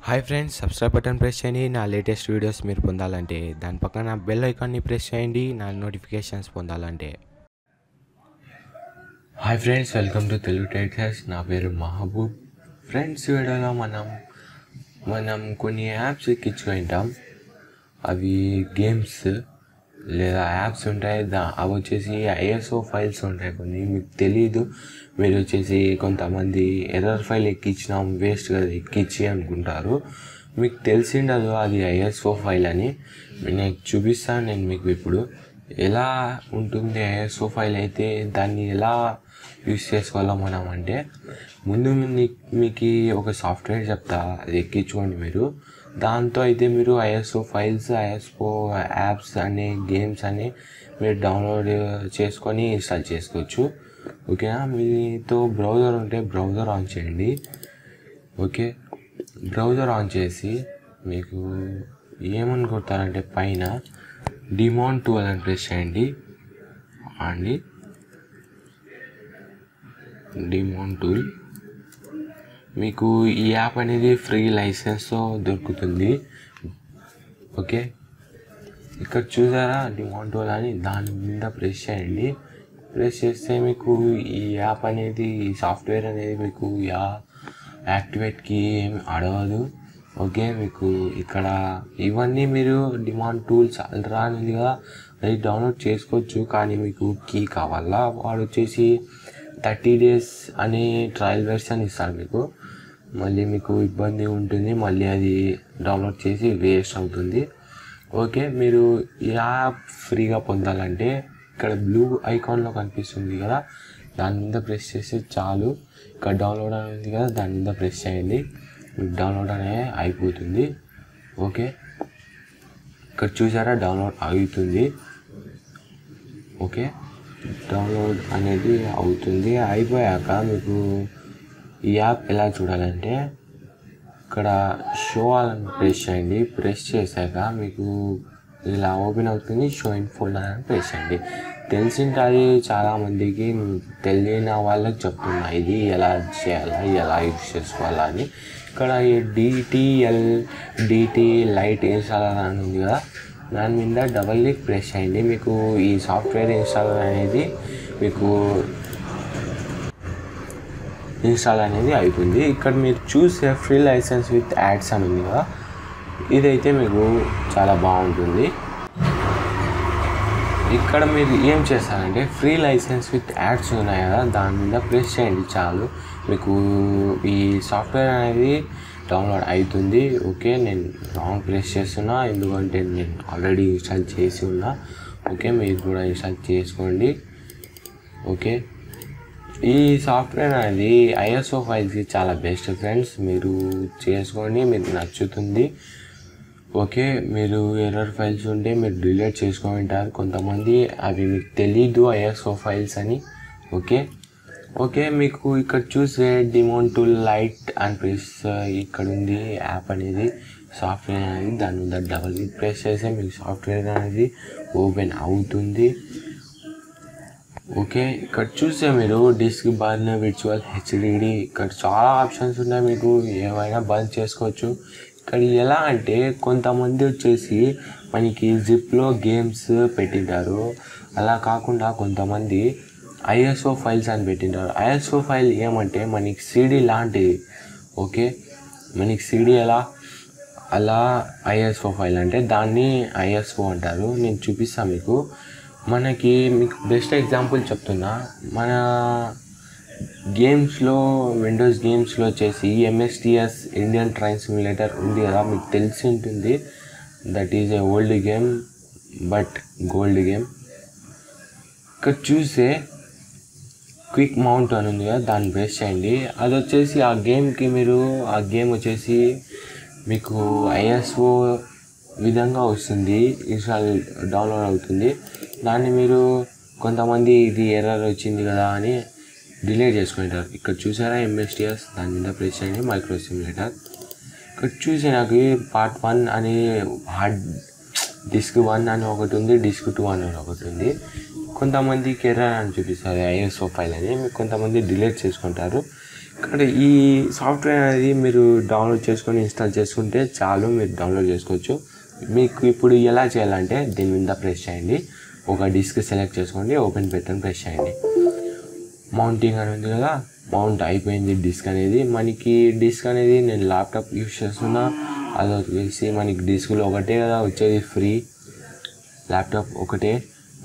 Hi friends, subscribe button press చేయండి. నా latest videos మీరు పొందాలంటే దాని పక్కన బెల్ ఐకాన్ని ప్రెస్ చేయండి. నా నోటిఫికేషన్స్ పొందాలంటే. Hi friends, welcome to Telugu titres. నా పేరు మహబూబ్. ఫ్రెండ్స్, వీడియోలో మనం కొన్ని యాప్స్ ఎక్కించుకుంటాం. అవి గేమ్స్ లేదా యాప్స్ ఉంటాయి. అవి వచ్చేసి ఐఎస్ఓ ఫైల్స్ ఉంటాయి. కొన్ని మీకు తెలీదు. మీరు వచ్చేసి కొంతమంది ఎర్రర్ ఫైల్ ఎక్కించినాం, వేస్ట్ కదా ఎక్కించి అనుకుంటారు. మీకు తెలిసిండదు అది ఐఎస్ఓ ఫైల్ అని. నేను చూపిస్తాను. నేను మీకు ఇప్పుడు ఎలా ఉంటుంది ఐఎస్ఓ ఫైల్ అయితే దాన్ని ఎలా యూస్ చేసుకోవాలో మనం అంటే, ముందు మీకు ఒక సాఫ్ట్వేర్ చెప్తా, అది ఎక్కించుకోండి మీరు. దాంతో అయితే మీరు ఐఎస్ఓ ఫైల్స్, ఐఎస్ఓ యాప్స్ అనే గేమ్స్ అని మీరు డౌన్లోడ్ చేసుకొని ఇన్స్టాల్ చేసుకోవచ్చు. ఓకేనా? మీతో బ్రౌజర్ ఉంటే బ్రౌజర్ ఆన్ చేయండి. ఓకే, బ్రౌజర్ ఆన్ చేసి మీకు ఏమని కొడతారంటే పైన డిమాన్ టూల్ అని ప్రెస్ చేయండి. అండి డిమాన్ టూల్ మీకు ఈ యాప్ అనేది ఫ్రీ లైసెన్స్తో దొరుకుతుంది. ఓకే, ఇక్కడ చూసారా డిమాన్ టూల్ అని, దాని మీద ప్రెస్ చేయండి. ప్రెస్ చేస్తే మీకు ఈ యాప్ అనేది, ఈ సాఫ్ట్వేర్ అనేది మీకు యాక్టివేట్కి ఏమి అడగదు. ఓకే, మీకు ఇక్కడ ఇవన్నీ మీరు డిమాండ్ టూల్స్ అల్ట్రానిగా అది డౌన్లోడ్ చేసుకోవచ్చు. కానీ మీకు కీ కావాలా, వాడు వచ్చేసి 30 days అనే ట్రయల్ వెర్షన్ ఇస్తాడు మీకు. మళ్ళీ మీకు ఇబ్బంది ఉంటుంది, మళ్ళీ అది డౌన్లోడ్ చేసి వేస్ట్ అవుతుంది. ఓకే, మీరు ఈ యాప్ ఫ్రీగా పొందాలంటే ఇక్కడ బ్లూ ఐకాన్లో కనిపిస్తుంది కదా, దాని మీద ప్రెస్ చేస్తే చాలు. ఇక్కడ డౌన్లోడ్ అనేది ఉంది కదా, దాని మీద ప్రెస్ చేయండి. మీకు డౌన్లోడ్ అనేది అయిపోతుంది. ఓకే, ఇక్కడ చూసారా డౌన్లోడ్ అవుతుంది. ఓకే, డౌన్లోడ్ అనేది అవుతుంది. అయిపోయాక మీకు ఈ యాప్ ఎలా చూడాలంటే ఇక్కడ షో అని ప్రెస్ చేయండి. ప్రెస్ చేశాక మీకు ఇలా ఓపెన్ అవుతుంది. షో ఇన్ ఫోల్డర్ అని ప్రెస్ చేయండి. తెలిసింటుంది చాలామందికి, తెలియని వాళ్ళకి చెప్తున్నా ఇది ఎలా చేయాలా, ఎలా యూజ్ చేసుకోవాలా అని. ఇక్కడ ఈ డిటి లైట్ ఇన్స్టాలర్ అని ఉంది కదా, దాని మీద డబల్ క్లిక్ ప్రెస్ చేయండి. మీకు ఈ సాఫ్ట్వేర్ ఇన్స్టాలర్ అనేది మీకు ఇన్స్టాల్ అనేది అవుతుంది. ఇక్కడ మీరు చూసే ఫ్రీ లైసెన్స్ విత్ యాడ్స్ అని ఉంది కదా, ఇదైతే మీకు చాలా బాగుంటుంది. ఇక్కడ మీరు ఏం చేస్తారంటే ఫ్రీ లైసెన్స్ విత్ యాడ్స్ ఉన్నాయి కదా, దాని మీద ప్రెస్ చేయండి చాలు. మీకు ఈ సాఫ్ట్వేర్ అనేది డౌన్లోడ్ అవుతుంది. ఓకే, నేను రాంగ్ ప్రెస్ చేస్తున్నా ఎందుకంటే నేను ఆల్రెడీ ఇన్స్టాల్ చేసి ఉన్నా. ఓకే, మీరు కూడా ఇన్స్టాల్ చేసుకోండి. ఓకే, ఈ సాఫ్ట్వేర్ అనేది ఐఎస్ఓ ఫైల్స్కి చాలా బెస్ట్ ఫ్రెండ్స్. మీరు చేసుకోండి, మీకు నచ్చుతుంది. ఓకే, మీరు ఎర్రర్ ఫైల్స్ ఉంటే మీరు డిలీట్ చేసుకుంటారు కొంతమంది, అవి మీకు తెలీదు ఐఎస్ఓ ఫైల్స్ అని. ఓకే, మీకు ఇక్కడ చూసే డిమాన్ టూల్ లైట్ అండ్ ప్రెస్ ఇక్కడ ఉంది యాప్ అనేది, సాఫ్ట్వేర్ అనేది. దాని మీద డబల్ ప్రెస్ చేస్తే మీకు సాఫ్ట్వేర్ అనేది ఓపెన్ అవుతుంది. ఓకే, ఇక్కడ చూస్తే మీరు డిస్క్ బర్న్, విర్చువల్ హెచ్డిడి, ఇక్కడ చాలా ఆప్షన్స్ ఉన్నాయి. మీకు ఏమైనా బర్న్ చేసుకోవచ్చు. ఇక్కడ ఎలా అంటే కొంతమంది వచ్చేసి మనకి జిప్లో గేమ్స్ పెట్టింటారు, అలా కాకుండా కొంతమంది ఐఎస్ఓ ఫైల్స్ అని పెట్టింటారు. ఐఎస్ఓ ఫైల్ ఏమంటే మనకి సిడి లాంటిది. ఓకే, మనకి సిడి ఎలా అలా ఐఎస్ఓ ఫైల్ అంటే దాన్ని ఐఎస్ఓ అంటారు. నేను చూపిస్తాను మీకు. మీకు బెస్ట్ ఎగ్జాంపుల్ చెప్తున్నా. మన గేమ్స్లో, విండోస్ గేమ్స్లో వచ్చేసి ఎంఎస్టిఎస్ ఇండియన్ ట్రైన్ సిమ్యులేటర్ ఉంది కదా, మీకు తెలిసి ఉంటుంది. That is a old game but gold game. ఇక్కడ చూస్తే క్విక్ మౌంట్ అని ఉంది కదా, దాన్ని ప్రెస్ చేయండి. అది వచ్చేసి ఆ గేమ్ వచ్చేసి మీకు ఐఎస్ఓ విధంగా వస్తుంది, ఇన్స్టాల్ డౌన్లోడ్ అవుతుంది. దాన్ని మీరు కొంతమంది ఇది ఎర్రర్ వచ్చింది కదా అని డిలీట్ చేసుకుంటారు. ఇక్కడ చూసారా ఎంఎస్టిఎస్, దాని మీద ప్రెస్ చేయండి. Micro simulator. ఇక్కడ చూసి నాకు పార్ట్ 1 అని హార్డ్ డిస్క్ 1 అని ఒకటి ఉంది, డిస్క్ 2 అని ఒకటి ఉంది. కొంతమందికి ఎర్రర్ అని చూపిస్తారు ఐఎస్ఓ ఫైల్ అని, మీకు కొంతమంది డిలీట్ చేసుకుంటారు. ఇక్కడ ఈ సాఫ్ట్వేర్ అనేది మీరు డౌన్లోడ్ చేసుకొని ఇన్స్టాల్ చేసుకుంటే చాలు, మీరు డౌన్లోడ్ చేసుకోవచ్చు. మీకు ఇప్పుడు ఎలా చేయాలంటే దీని మీద ప్రెస్ చేయండి, ఒక డిస్క్ సెలెక్ట్ చేసుకోండి, ఓపెన్ బటన్ ప్రెస్ చేయండి. మౌంటింగ్ అని ఉంది కదా, మౌంట్ అయిపోయింది డిస్క్ అనేది. మనకి డిస్క్ అనేది నేను ల్యాప్టాప్ యూస్ చేస్తున్నా, అది వచ్చేసి మనకి డిస్క్లో ఒకటే కదా వచ్చేది ఫ్రీ, ల్యాప్టాప్ ఒకటే.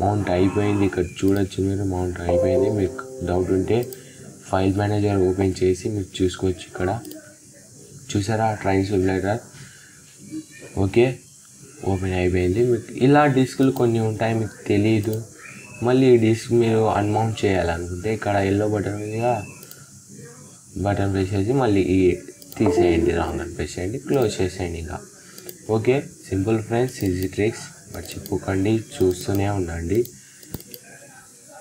మౌంట్ అయిపోయింది, ఇక్కడ చూడొచ్చు మీరు, మౌంట్ అయిపోయింది. మీకు డౌట్ ఉంటే ఫైల్ మేనేజర్ ఓపెన్ చేసి మీరు చూసుకోవచ్చు. ఇక్కడ చూసారా ట్రైన్ సిమ్యులేటర్, ఓకే ఓపెన్ అయిపోయింది. మీకు ఇలా డిస్కులు కొన్ని ఉంటాయి, మీకు తెలియదు. మళ్ళీ ఈ డిస్క్ మీరు అన్మౌంట్ చేయాలనుకుంటే ఇక్కడ ఎల్లో బటన్ మీదుగా బటన్ ప్రెస్ చేసి మళ్ళీ తీసేయండి, రాంగ్ అని ప్రెస్ చేయండి, క్లోజ్ చేసేయండి. ఇంకా okay, simple friends, easy tricks. మర్చిపోకండి, చూస్తూనే ఉండండి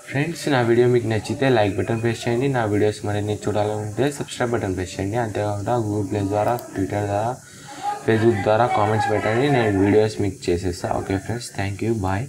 ఫ్రెండ్స్. నా వీడియో మీకు నచ్చితే లైక్ బటన్ ప్రెస్ చేయండి, నా వీడియోస్ మరిన్ని చూడాలనుకుంటే సబ్స్క్రైబ్ బటన్ ప్రెస్ చేయండి. అంతేకాకుండా గూగుల్ ప్లే ద్వారా, ట్విట్టర్ ద్వారా, ఫేస్బుక్ ద్వారా కామెంట్స్ పెట్టండి, నేను వీడియోస్ మీకు చేసేస్తాను. Okay friends, thank you, bye.